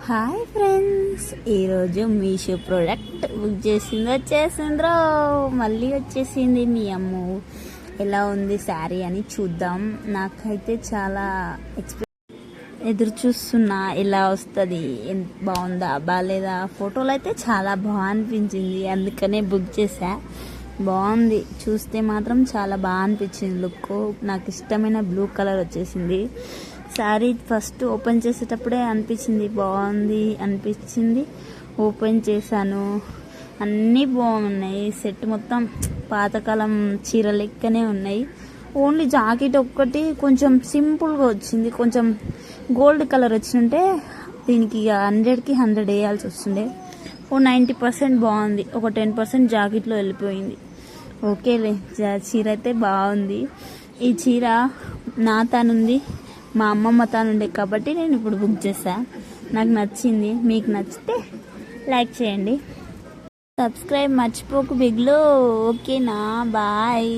Hi friends, ఈరోజు Meesho product book వచ్చేసింద్రో మళ్ళీ వచ్చేసింది. మీ అమ్మ ఎలా ఉంది శారీ అని చూద్దాం. నాకైతే చాలా ఎదురు చూస్తున్నా ఎలా వస్తుంది, బాగుందా బాగాలేదా. ఫోటోలు అయితే చాలా బాగా అనిపించింది, అందుకనే బుక్ చేసా. బాగుంది, చూస్తే మాత్రం చాలా బాగా అనిపించింది. లుక్ నాకు ఇష్టమైన బ్లూ కలర్ వచ్చేసింది. శారీ ఫస్ట్ ఓపెన్ చేసేటప్పుడే అనిపించింది బాగుంది అనిపించింది. ఓపెన్ చేశాను, అన్నీ బాగున్నాయి. సెట్ మొత్తం పాతకాలం చీర లెక్కనే ఉన్నాయి. ఓన్లీ జాకెట్ ఒక్కటి కొంచెం సింపుల్గా వచ్చింది. కొంచెం గోల్డ్ కలర్ వచ్చింటే దీనికి 100కి 100 వేయాల్సి వస్తుండే. 90% బాగుంది, ఒక 10% జాకెట్లో వెళ్ళిపోయింది. ఓకేలే, చీర అయితే బాగుంది. ఈ చీర నా తానుంది, మా అమ్మమ్మ తానుండే కాబట్టి నేను ఇప్పుడు బుక్ చేశా. నాకు నచ్చింది. మీకు నచ్చితే లైక్ చేయండి, సబ్స్క్రైబ్ మర్చిపోకు బిగ్లో. ఓకేనా, బాయ్.